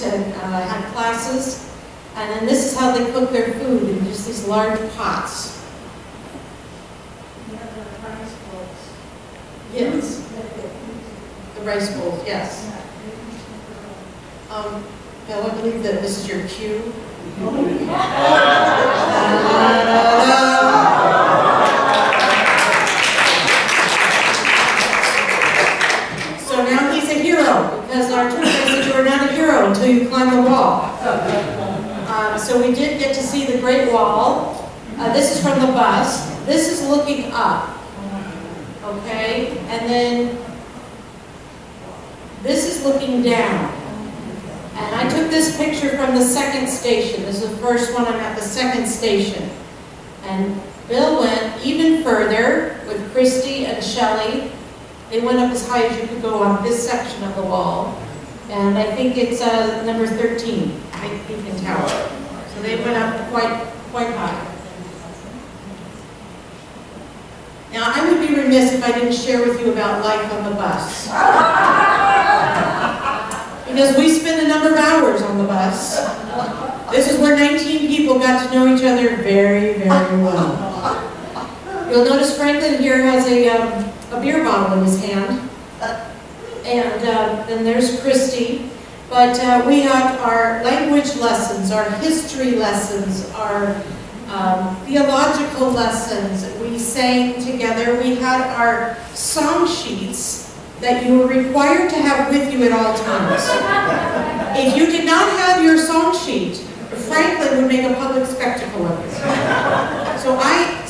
and had classes. And then this is how they cook their food in just these large pots. Yes. The rice bowls, yes. Bill, I believe that this is your cue. So now he's a hero, because our tour guide said you are not a hero until you climb the wall. So we did get to see the Great Wall. This is from the bus. This is looking up. Okay? And then this is looking down. And I took this picture from the second station. This is the first one. I'm at the second station. And Bill went even further with Christy and Shelley. They went up as high as you could go on this section of the wall. And I think it's number 13, Beacon Tower. So they went up quite high. Now, I would be remiss if I didn't share with you about life on the bus. Because we spent a number of hours on the bus. This is where 19 people got to know each other very, very well. You'll notice Franklin here has a beer bottle in his hand. And then there's Christy. But we had our language lessons, our history lessons, our theological lessons. We sang together. We had our song sheets that you were required to have with you at all times. If you did not have your song sheet, Franklin would make a public spectacle of it. So I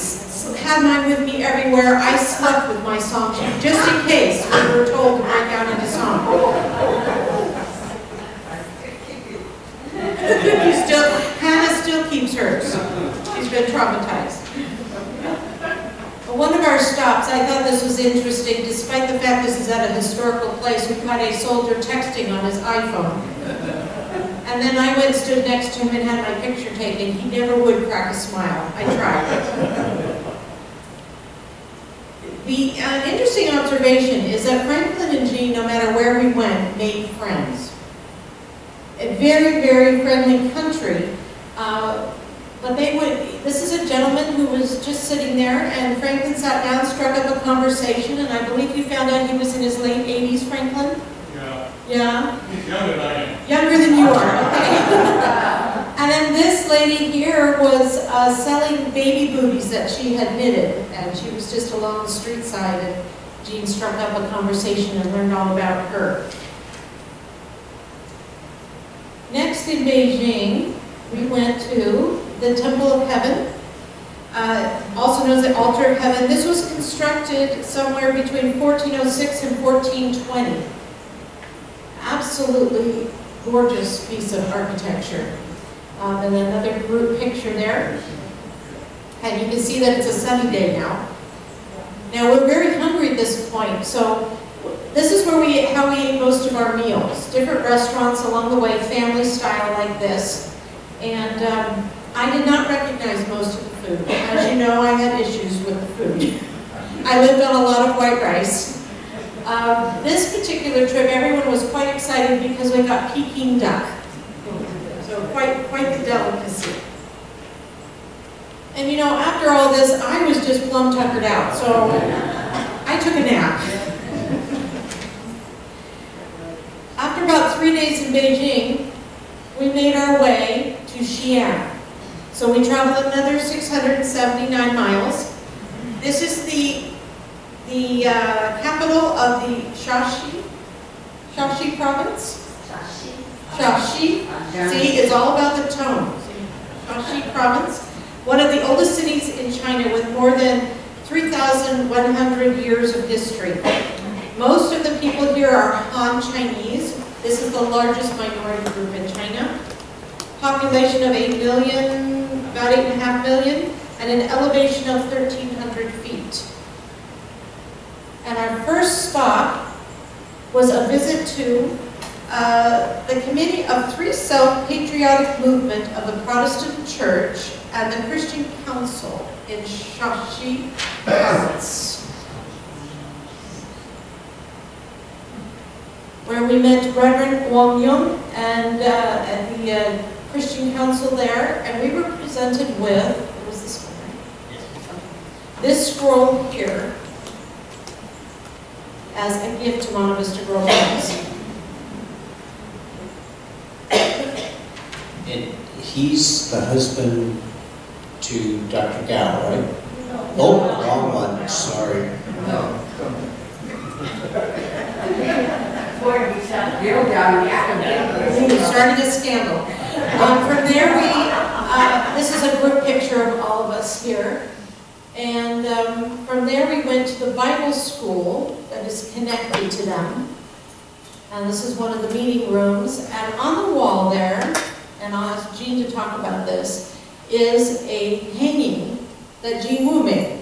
had mine with me everywhere. I slept with my song sheet, just in case we were told to break out into song. Hannah still keeps hers. She's been traumatized. One of our stops, I thought this was interesting, despite the fact this is at a historical place, we had a soldier texting on his iPhone. And then I went and stood next to him and had my picture taken. He never would crack a smile. I tried. The interesting observation is that Franklin and Jean, no matter where we went, made friends. A very, very friendly country. But they would, this is a gentleman who was just sitting there, and Franklin sat down, struck up a conversation, and I believe you found out he was in his late 80s, Franklin? Yeah. Yeah? He's younger than I am. Younger than you are, okay. And then this lady here was selling baby booties that she had knitted, and she was just along the street side, and Jean struck up a conversation and learned all about her. Next in Beijing, we went to the Temple of Heaven, also known as the Altar of Heaven. This was constructed somewhere between 1406 and 1420. Absolutely gorgeous piece of architecture. And another group picture there. And you can see that it's a sunny day now. Now we're very hungry at this point, so this is where how we ate most of our meals. Different restaurants along the way, family style like this. And I did not recognize most of the food. As you know, I had issues with the food. I lived on a lot of white rice. This particular trip, everyone was quite excited because we got Peking duck. So quite the delicacy. And you know, after all this, I was just plumb tuckered out. So I took a nap. After about 3 days in Beijing, we made our way to Xi'an. So we traveled another 679 miles. This is the capital of the Shaanxi province. Shaanxi. See, it's all about the tone. Shaanxi province, one of the oldest cities in China with more than 3,100 years of history. Most of the people here are Han Chinese. This is the largest minority group in China. Population of 8 million, about 8.5 million, and an elevation of 1,300 feet. And our first stop was a visit to the Committee of Three Self-Patriotic Movement of the Protestant Church and the Christian Council in Shaanxi province. where we met Reverend Wong Yung and at the Christian Council there, and we were presented with, what was this one? This scroll here as a gift to Monte Vista Grove Homes. And he's the husband to Dr. Gao, right? No. Oh, wrong one, sorry. No. Starting a scandal. From there this is a group picture of all of us here. And from there we went to the Bible school that is connected to them. And this is one of the meeting rooms. And on the wall there, and I'll ask Jean to talk about this, is a hanging that Jean Wu made.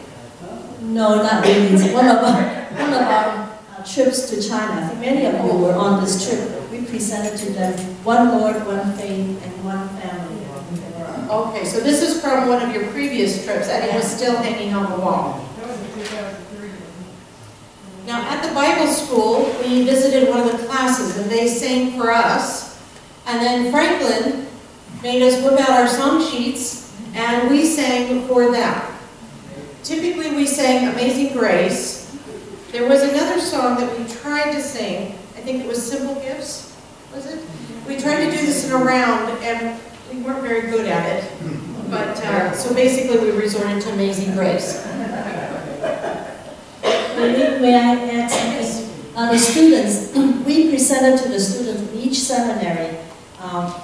No, not really. It's one of our trips to China. I think many of you were on this trip. We presented to them one Lord, one faith, and one family. Okay, so this is from one of your previous trips, and it was still hanging on the wall. Now, at the Bible school, we visited one of the classes, and they sang for us. And then Franklin made us whip out our song sheets, and we sang for them. Typically, we sang Amazing Grace. There was another song that we tried to sing. I think it was Simple Gifts, was it? We tried to do this in a round, and we weren't very good at it. But, so basically, we resorted to Amazing Grace. May I add something? The students, we presented to the students in each seminary,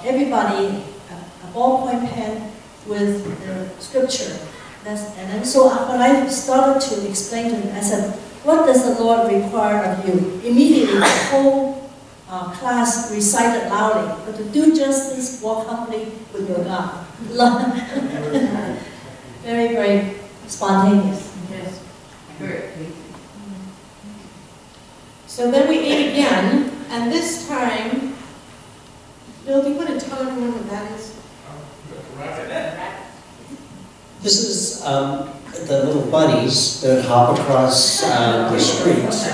everybody a ballpoint pen with the scripture. And then so when I started to explain to them, I said, what does the Lord require of you? Immediately the whole class recited loudly, but to do justice, walk humbly with your God. Very, very spontaneous. Yes. So then we ate again, and this time, Bill, do you want to tell everyone what that is? This is the little bunnies that hop across the streets.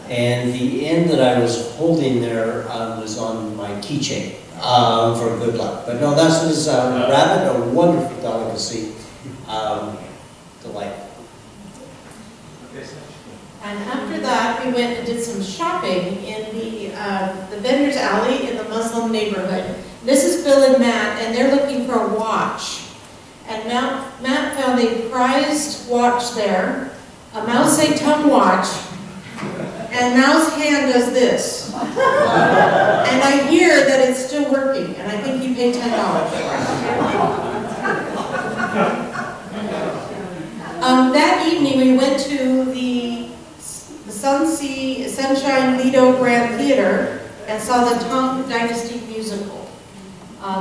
And the end that I was holding there was on my keychain for good luck. But no, this was rabbit, a wonderful delicacy. Delightful. And after that, we went and did some shopping in the vendor's alley in the Muslim neighborhood. This is Bill and Matt, and they're looking for a watch. And Matt found a prized watch there, a Mao Zedong watch, and Mao's hand does this. And I hear that it's still working, and I think he paid $10 for it. That evening, we went to the Sunshine Lido Grand Theater and saw the Tang Dynasty musical.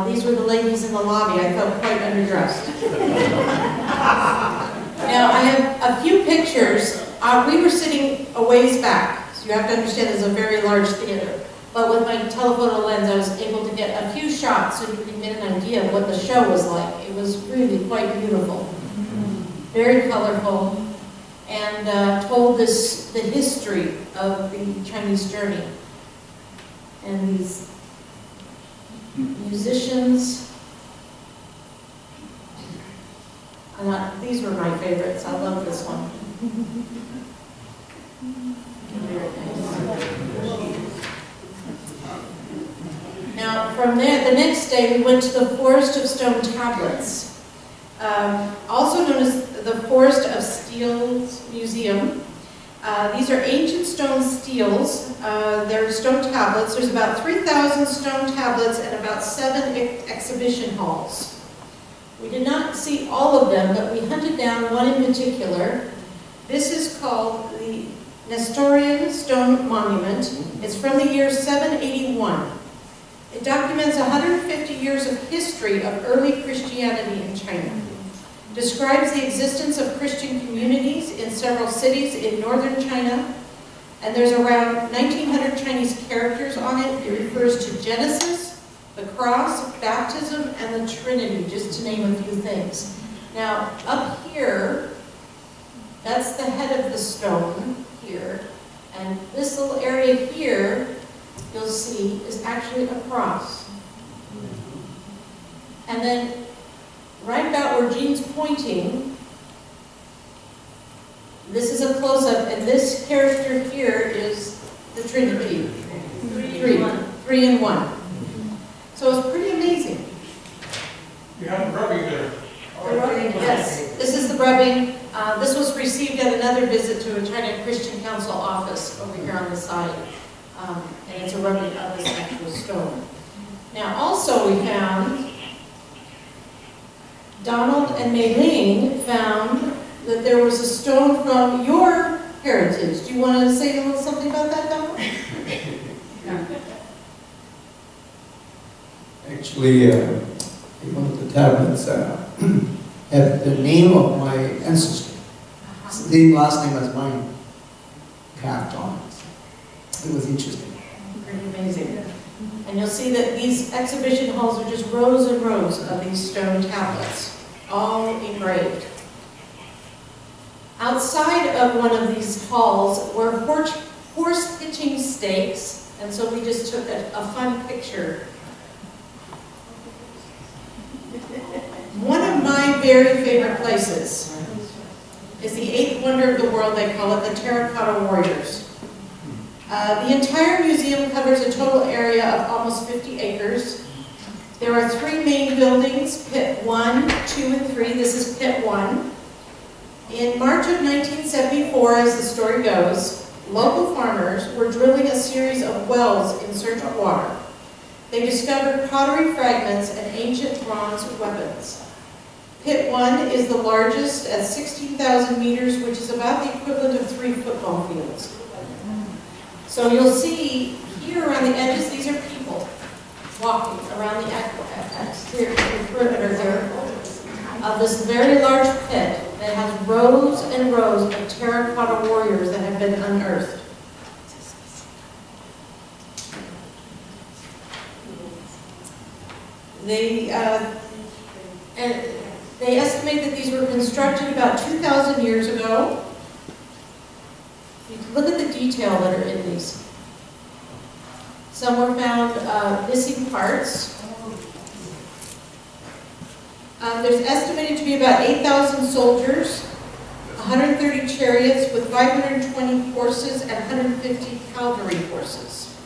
These were the ladies in the lobby. I felt quite underdressed. Now, I have a few pictures. We were sitting a ways back, so you have to understand this is a very large theater. But with my telephoto lens, I was able to get a few shots so you can get an idea of what the show was like. It was really quite beautiful, very colorful, and told the history of the Chinese journey. And these musicians, these were my favorites. I love this one. Now, from there, the next day, we went to the Forest of Stone Tablets, also known as the Forest of Steels Museum. These are ancient stone steels. They're stone tablets. There's about 3,000 stone tablets and about 7 exhibition halls. We did not see all of them, but we hunted down one in particular. This is called the Nestorian Stone Monument. It's from the year 781. It documents 150 years of history of early Christianity in China. Describes the existence of Christian communities in several cities in northern China, and there's around 1,900 Chinese characters on it. It refers to Genesis, the cross, baptism, and the Trinity, just to name a few things. Now, up here, that's the head of the stone here, and this little area here you'll see, is actually a cross. And then, right about where Jean's pointing, this is a close-up, and this character here is the Trinity. Three in one. So it's pretty amazing. You have the rubbing there. The rubbing, yes. This is the rubbing. This was received at another visit to a China Christian Council office over here on the side. And it's a rubbing of this actual stone. Now also we found, Donald and Mei Ling found that there was a stone from your heritage. Do you want to say a little something about that, Donald? Actually, one of the tablets had the name of my ancestor. Same last name as mine, carved on it. It was interesting. Pretty amazing. And you'll see that these exhibition halls are just rows and rows of these stone tablets, all engraved. Outside of one of these halls were horse hitching stakes, and so we just took a fun picture. One of my very favorite places is the eighth wonder of the world, they call it, the Terracotta Warriors. The entire museum covers a total area of almost 50 acres. There are three main buildings, Pit 1, 2, and 3. This is Pit 1. In March of 1974, as the story goes, local farmers were drilling a series of wells in search of water. They discovered pottery fragments and ancient bronze weapons. Pit 1 is the largest at 16,000 meters, which is about the equivalent of 3 football fields. So you'll see here around the edges, these are people walking around the exterior perimeter there of this very large pit that has rows and rows of terracotta warriors that have been unearthed. They estimate that these were constructed about 2,000 years ago. You can look at the detail that are in these. Some were found missing parts. There's estimated to be about 8,000 soldiers, 130 chariots with 520 horses and 150 cavalry horses.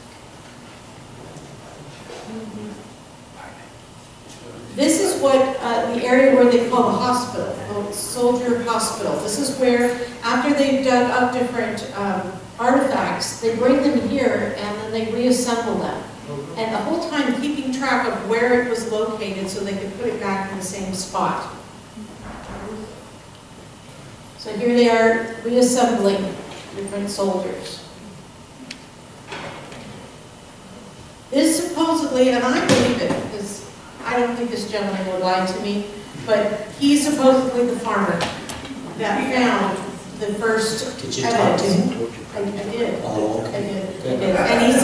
This is what the area where they call the hospital, the soldier hospital. This is where, after they've dug up different artifacts, they bring them here and then they reassemble them. And the whole time keeping track of where it was located so they could put it back in the same spot. So here they are reassembling different soldiers. This supposedly, and I believe it, because I don't think this gentleman would lie to me, but he's supposedly the farmer that found the first Did you talk to evidence. him? I did. Oh, okay. I did. Good. And he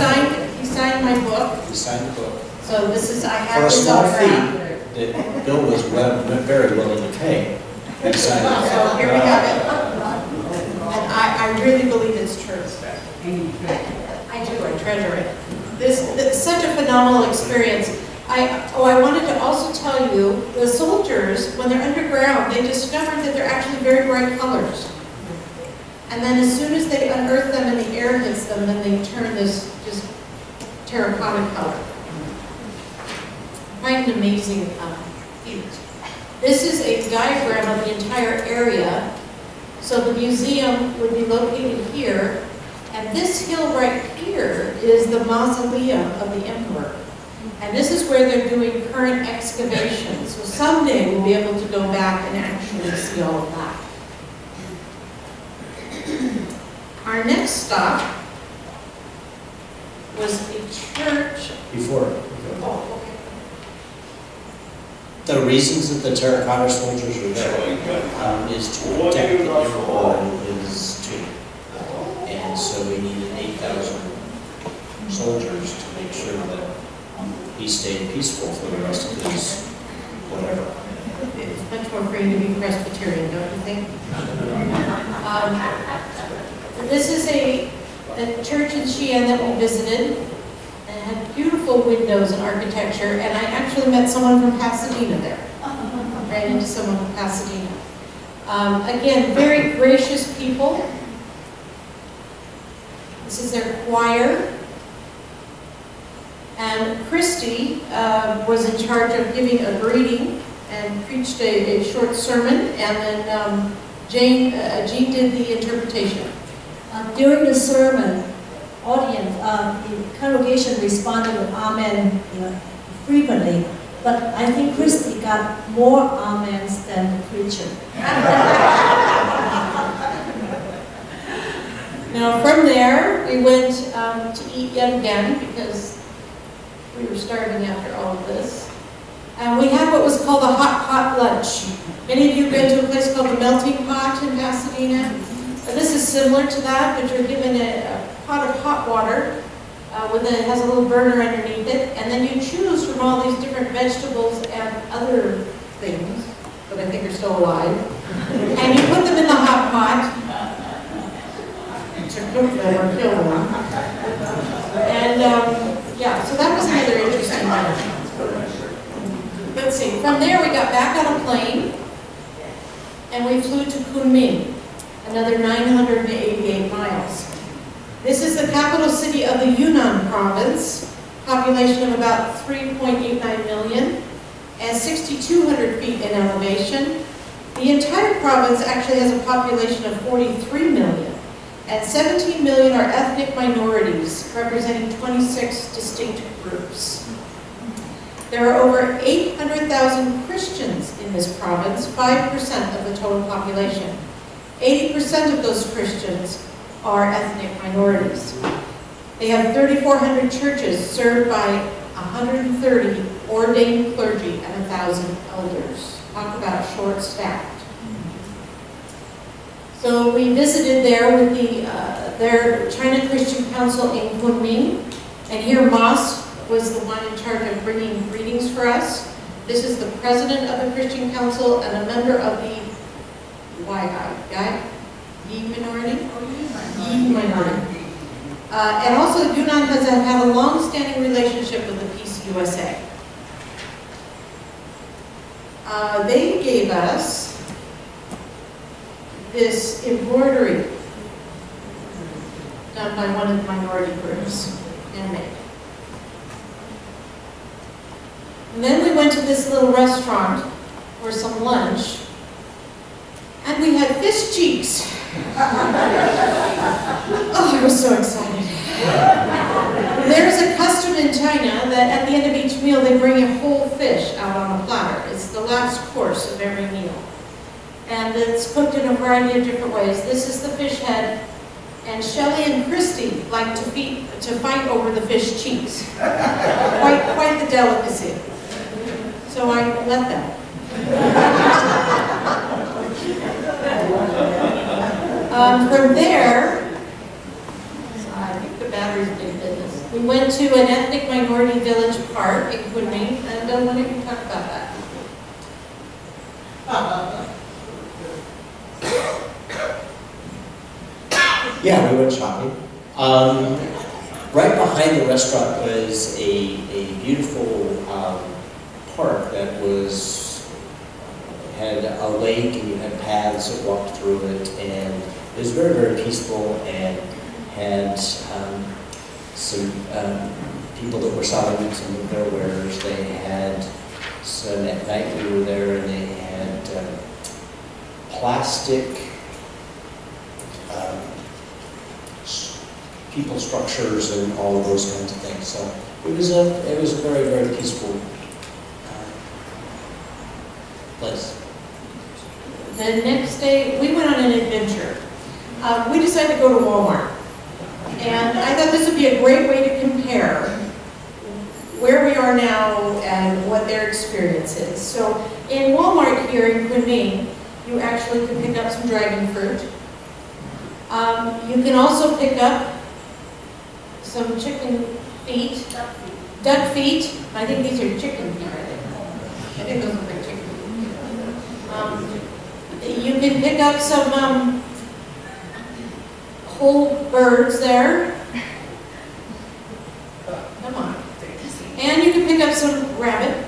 signed my book. He signed the book. So this is, I For have a his small autograph. fee that Bill was very willing to pay. He signed it. So here we have it. And I really believe it's true. I do, I treasure it. This is such a phenomenal experience. I wanted to also tell you, the soldiers, when they're underground, they discovered that they're actually very bright colors. And then as soon as they unearth them and the air hits them, then they turn this just terracotta color. Quite an amazing feat. This is a diagram of the entire area. So the museum would be located here, and this hill right here is the mausoleum of the emperor. And this is where they're doing current excavations. So someday we'll be able to go back and actually see all of that. Our next stop was a church. Before. Oh, okay. The reasons that the terracotta soldiers were there is to protect the emperor and his tomb. And so we needed 8,000 soldiers to make sure that he stayed peaceful for the rest of his whatever. It's much more free to be Presbyterian, don't you think? This is a church in Xi'an that we visited. had beautiful windows and architecture, and I actually met someone from Pasadena there. Ran into someone from Pasadena. Again, very gracious people. This is their choir. And Christy was in charge of giving a greeting and preached a short sermon, and then Jean did the interpretation. During the sermon, the congregation responded with amen, frequently, but I think Christy got more amens than the preacher. Now from there, we went to eat yet again because we were starving after all of this. And we had what was called a hot pot lunch. Many of you have been to a place called the Melting Pot in Pasadena. This is similar to that, but you're given a pot of hot water it has a little burner underneath it, and then you choose from all these different vegetables and other things that I think are still alive, and you put them in the hot pot to cook them or kill them. And yeah, so that was another interesting one. Let's see, from there we got back on a plane, and we flew to Kunming, another 988 miles. This is the capital city of the Yunnan province, population of about 3.89 million, and 6,200 feet in elevation. The entire province actually has a population of 43 million, and 17 million are ethnic minorities, representing 26 distinct groups. There are over 800,000 Christians in this province, 5% of the total population. 80% of those Christians are ethnic minorities. They have 3,400 churches served by 130 ordained clergy and 1,000 elders. Talk about short-staffed. So we visited there with their China Christian Council in Kunming, and here Moss was the one in charge of bringing greetings for us. This is the president of the Christian Council and a member of the Yi minority? Yi minority. And also Yunnan has had a long-standing relationship with the Peace USA. They gave us this embroidery done by one of the minority groups, handmade. And then we went to this little restaurant for some lunch, and we had fish cheeks. Oh, I was so excited. There's a custom in China that at the end of each meal they bring a whole fish out on a platter. It's the last course of every meal. And it's cooked in a variety of different ways. This is the fish head, and Shelley and Christy like to fight over the fish cheeks. Quite the delicacy. So I let them. From there, I think the battery's big business. We went to an ethnic minority village park in Kunming, and why don't you talk about that? Yeah, we went shopping. Right behind the restaurant was a beautiful park that had a lake, and you had paths that walked through it, and it was very, very peaceful, and had some people that were selling some of their wares. They had some, at night we were there, and they had plastic people structures and all of those kinds of things. So it was a very, very peaceful place. The next day, we went on an adventure. We decided to go to Walmart. And I thought this would be a great way to compare where we are now and what their experience is. So in Walmart here in Kunming, you actually can pick up some dragon fruit. You can also pick up some chicken feet, duck feet. I think these are chicken feet, I think those look like chicken feet. You can pick up some whole birds there. Come on. can pick up some rabbit.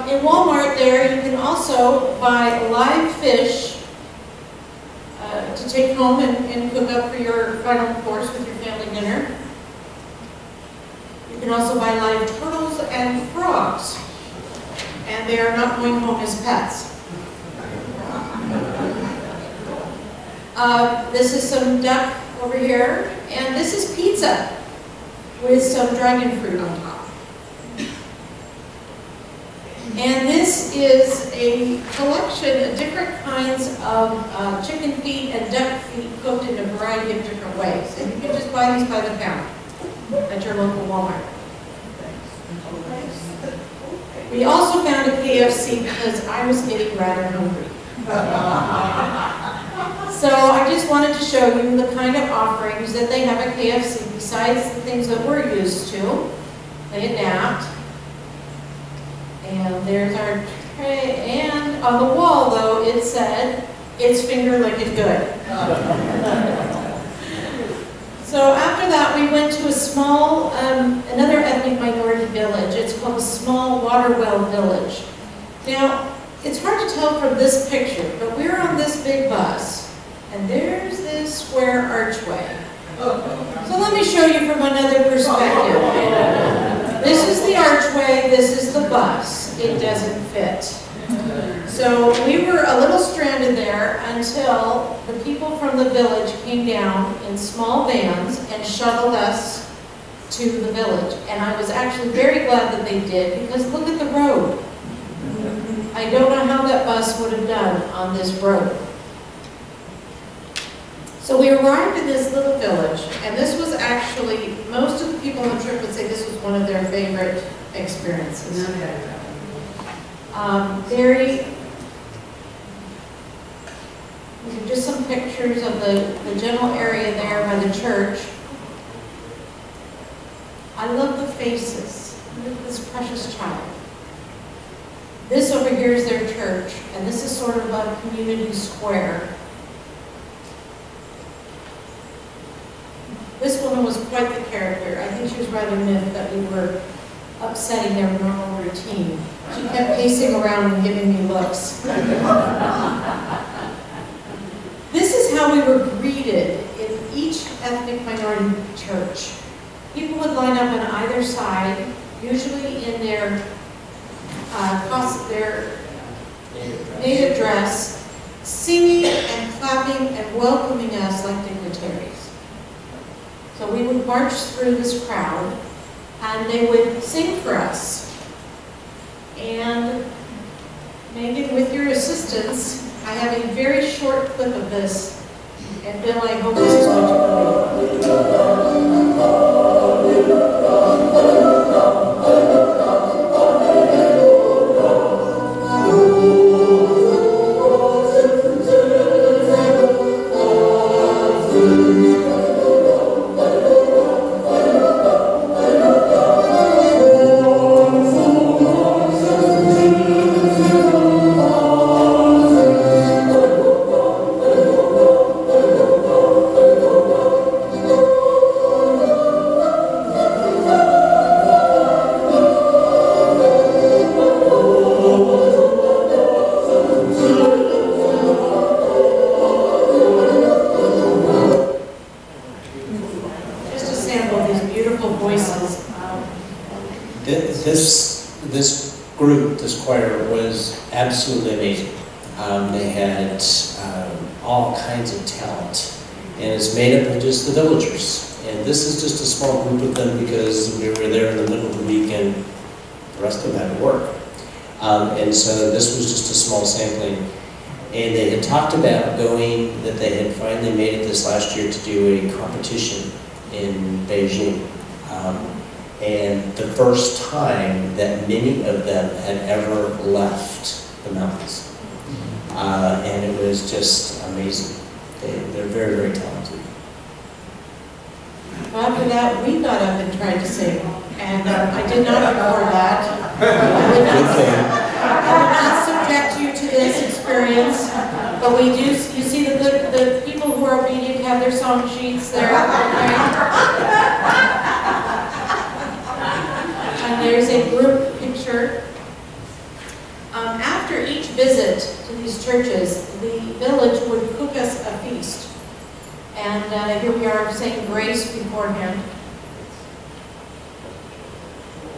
In Walmart there, you can also buy live fish to take home and cook up for your final course with your family dinner. You can also buy live turtles and frogs, and they are not going home as pets. This is some duck over here, and this is pizza with some dragon fruit on top. And this is a collection of different kinds of chicken feet and duck feet cooked in a variety of different ways. And you can just buy these by the pound at your local Walmart. We also found a KFC because I was getting rather hungry. So I just wanted to show you the kind of offerings that they have at KFC besides the things that we're used to. They adapt. And there's our tray, and on the wall, though, it said, "It's finger licking good." So after that, we went to a small, another ethnic minority village. It's called a Small Water Well Village. Now, it's hard to tell from this picture, but we're on this big bus, and there's this square archway. So let me show you from another perspective. This is the archway, this is the bus. It doesn't fit. So we were a little stranded there until the people from the village came down in small vans and shuttled us to the village. And I was actually very glad that they did, because look at the road. I don't know how that bus would have done on this road. So we arrived in this little village, and this was actually, most of the people on the trip would say this was one of their favorite experiences. These are just some pictures of the general area there by the church. I love the faces. Look at this precious child. This over here is their church, and this is sort of a community square. This woman was quite the character. I think she was rather miffed that we were upsetting their normal routine. She kept pacing around and giving me looks. This is how we were greeted in each ethnic minority church. People would line up on either side, usually in their native dress, singing and clapping and welcoming us like dignitaries. So we would march through this crowd, and they would sing for us. And Megan, with your assistance, I have a very short clip of this. And Bill, I hope this is what you This group, this choir, was absolutely amazing. They had all kinds of talent, and it's made up of just the villagers. And this is just a small group of them because we were there in the middle of the week and the rest of them had to work. And so this was just a small sampling. And they had talked about going, that they had finally made it this last year to do a competition in Beijing. And the first time that many of them had ever left the mountains. And it was just amazing. They're very, very talented. Well, after that, we got up and tried to sing. And I did not record that. I would not subject you to this experience. But we do, you see the people who are obedient have their song sheets there. Okay? there's a group picture. After each visit to these churches, the village would cook us a feast. And here we are saying grace beforehand.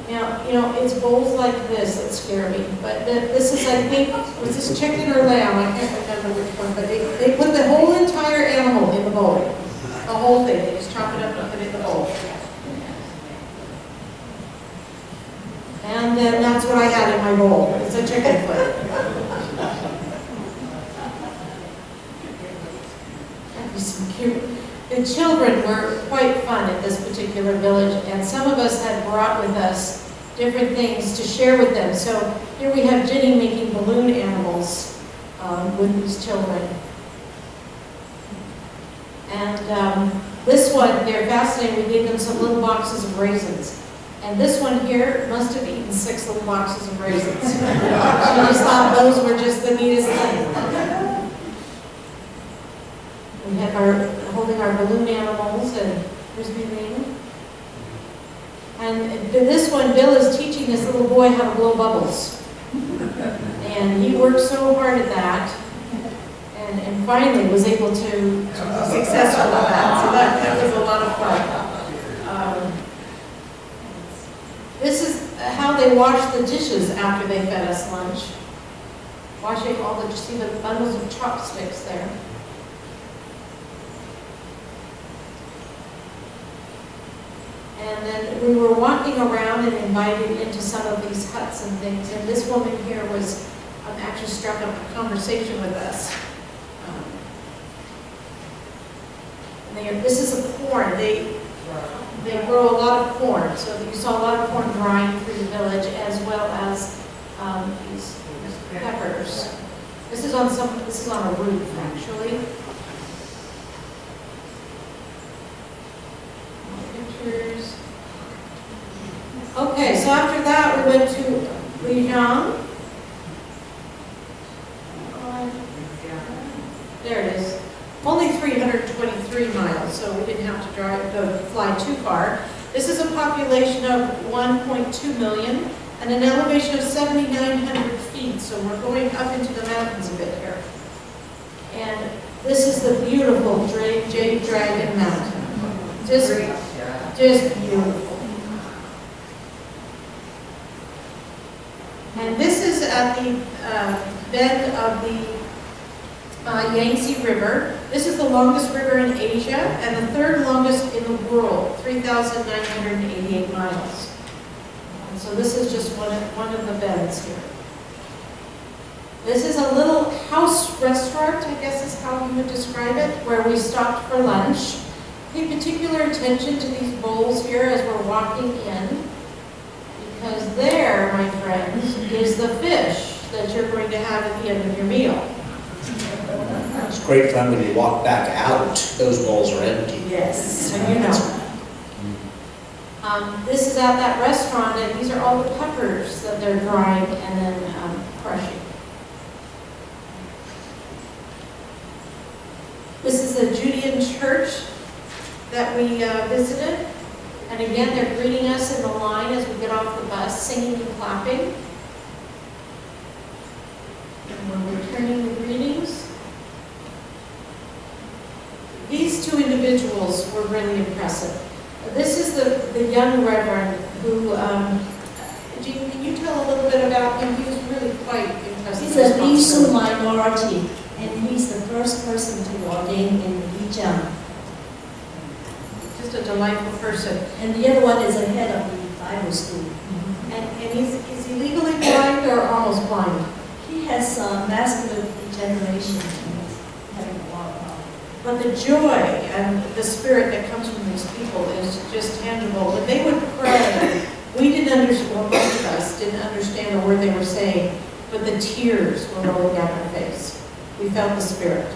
Now, you know, it's bowls like this that scare me. But this is, I think, was this chicken or lamb? I can't remember which one. But they put the whole entire animal in the bowl. The whole thing. They just chop it up and put it in the bowl. And then that's what I had in my bowl. It's a chicken foot. That'd be so cute. The children were quite fun at this particular village, and some of us had brought with us different things to share with them. So here we have Jenny making balloon animals with these children. And this one, they're fascinating. We gave them some little boxes of raisins. And this one here must have eaten 6 little boxes of raisins. She just thought those were just the neatest thing. We have our holding our balloon animals and frisbee ring. And this one, Bill is teaching this little boy how to blow bubbles. And he worked so hard at that. And finally was able to be successful at that. So that was a lot of fun. This is how they wash the dishes after they fed us lunch. Washing all the, you see the bundles of chopsticks there. And then we were walking around and invited into some of these huts and things. And this woman here was actually struck up a conversation with us. This is a corn. They grow a lot of corn, so you saw a lot of corn drying through the village, as well as these peppers. This is on a roof, actually. Pictures. Okay, so after that we went to Lijiang. There it is. Only 323 miles, so we didn't have to fly too far. This is a population of 1.2 million and an elevation of 7,900 feet, so we're going up into the mountains a bit here. And this is the beautiful Jade Dragon Mountain. Just beautiful. And this is at the bend of the Yangtze River. This is the longest river in Asia and the 3rd longest in the world, 3,988 miles. And so this is just one of the bends here. This is a little house restaurant, I guess is how you would describe it, where we stopped for lunch. Pay particular attention to these bowls here as we're walking in, because there, my friends, is the fish that you're going to have at the end of your meal. It's great fun when you walk back out, those bowls are empty. Yes, so you know. This is at that restaurant, and these are all the peppers that they're drying and then crushing. This is the Judean church that we visited. And again, they're greeting us in the line as we get off the bus, singing and clapping. And we're returning the greetings. These 2 individuals were really impressive. This is the young reverend who, Jean, can you tell a little bit about him? He was really quite impressive. He's a Lisu minority, and he's the first person to ordain in Lijiang. Just a delightful person. And the other one is the head of the Bible school. And is he legally blind or almost blind? He has vascular degeneration and he's having a lot of problems. But the joy and the spirit that comes from these people is just tangible. When they would pray, we didn't understand, well, most of us didn't understand the word they were saying, but the tears were rolling down our face. We felt the spirit.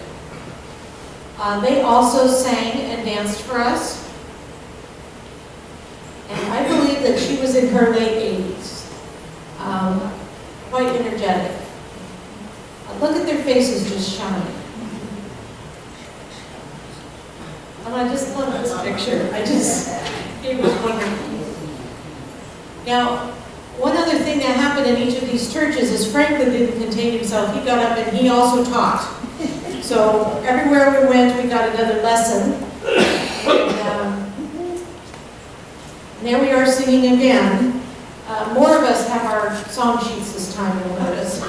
They also sang and danced for us. And I believe that she was in her late 80s. Quite energetic. Look at their faces just shining. And I just love this picture. It was wonderful. Now, One other thing that happened in each of these churches is Franklin didn't contain himself. He got up and he also taught. So everywhere we went, we got another lesson. And there we are singing again. More of us have our song sheets this time, you'll notice.